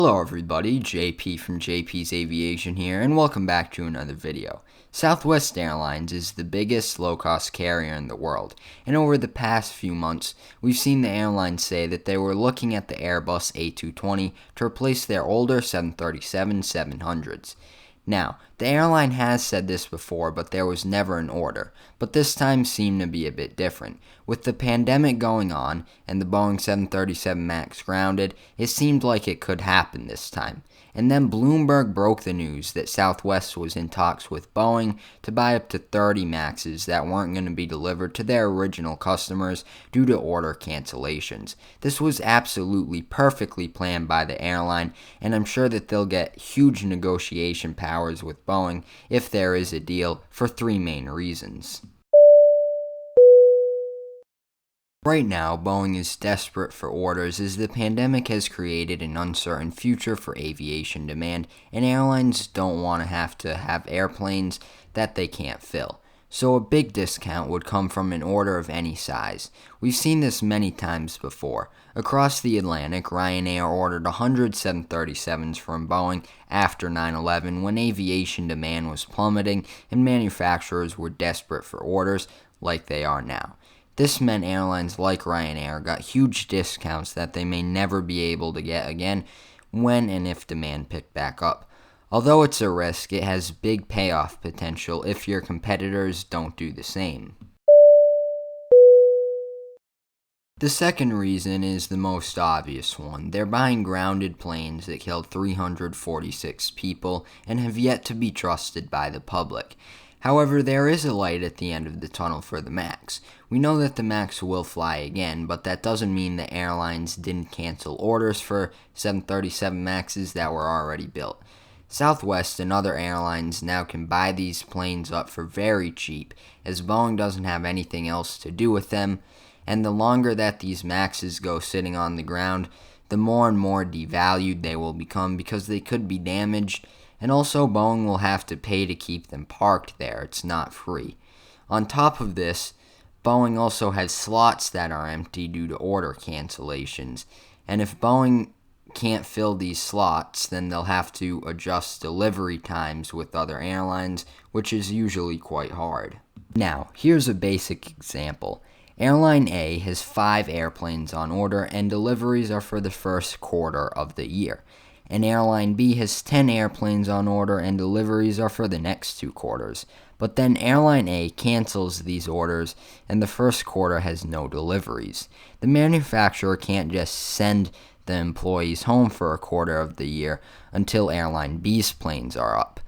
Hello everybody, JP from JP's Aviation here, and welcome back to another video. Southwest Airlines is the biggest low-cost carrier in the world, and over the past few months, we've seen the airline say that they were looking at the Airbus A220 to replace their older 737-700s. Now, the airline has said this before, but there was never an order, but this time seemed to be a bit different. With the pandemic going on and the Boeing 737 MAX grounded, it seemed like it could happen this time. And then Bloomberg broke the news that Southwest was in talks with Boeing to buy up to 30 MAXs that weren't going to be delivered to their original customers due to order cancellations. This was absolutely perfectly planned by the airline, and I'm sure that they'll get huge negotiation powers with Boeing if there is a deal for three main reasons. Right now, Boeing is desperate for orders as the pandemic has created an uncertain future for aviation demand, and airlines don't want to have airplanes that they can't fill. So a big discount would come from an order of any size. We've seen this many times before. Across the Atlantic, Ryanair ordered 100 737s from Boeing after 9/11 when aviation demand was plummeting and manufacturers were desperate for orders like they are now. This meant airlines like Ryanair got huge discounts that they may never be able to get again when and if demand picked back up. Although it's a risk, it has big payoff potential if your competitors don't do the same. The second reason is the most obvious one. They're buying grounded planes that killed 346 people and have yet to be trusted by the public. However, there is a light at the end of the tunnel for the MAX. We know that the MAX will fly again, but that doesn't mean the airlines didn't cancel orders for 737 MAXs that were already built. Southwest and other airlines now can buy these planes up for very cheap, as Boeing doesn't have anything else to do with them, and the longer that these MAXs go sitting on the ground, the more and more devalued they will become because they could be damaged, and also Boeing will have to pay to keep them parked there. It's not free. On top of this, Boeing also has slots that are empty due to order cancellations, and if Boeing can't fill these slots, then they'll have to adjust delivery times with other airlines, which is usually quite hard. Now, here's a basic example. Airline A has 5 airplanes on order, and deliveries are for the first quarter of the year. And Airline B has 10 airplanes on order and deliveries are for the next 2 quarters. But then Airline A cancels these orders and the first quarter has no deliveries. The manufacturer can't just send the employees home for a quarter of the year until Airline B's planes are up.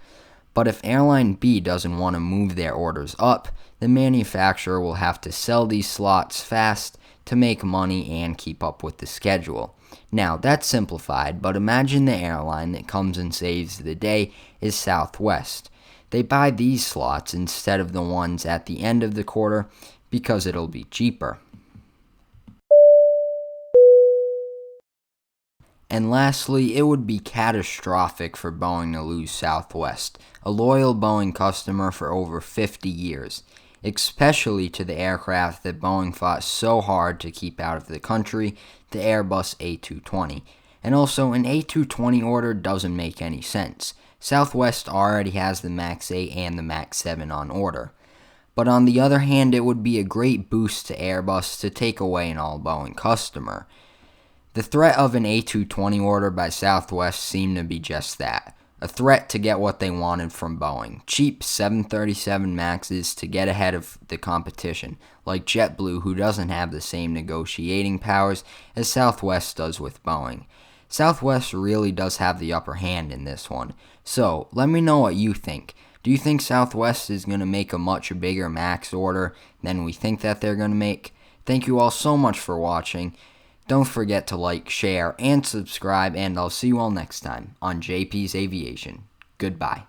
But if Airline B doesn't want to move their orders up, the manufacturer will have to sell these slots fast to make money and keep up with the schedule. Now, that's simplified, but imagine the airline that comes and saves the day is Southwest. They buy these slots instead of the ones at the end of the quarter because it'll be cheaper. And lastly, it would be catastrophic for Boeing to lose Southwest, a loyal Boeing customer for over 50 years, especially to the aircraft that Boeing fought so hard to keep out of the country, the Airbus A220. And also, an A220 order doesn't make any sense. Southwest already has the MAX 8 and the MAX 7 on order. But on the other hand, it would be a great boost to Airbus to take away an all-Boeing customer. The threat of an A220 order by Southwest seemed to be just that, a threat to get what they wanted from Boeing, cheap 737 MAXs to get ahead of the competition, like JetBlue, who doesn't have the same negotiating powers as Southwest does with Boeing. Southwest really does have the upper hand in this one, so let me know what you think. Do you think Southwest is going to make a much bigger MAX order than we think that they're going to make? Thank you all so much for watching. Don't forget to like, share, and subscribe, and I'll see you all next time on JP's Aviation. Goodbye.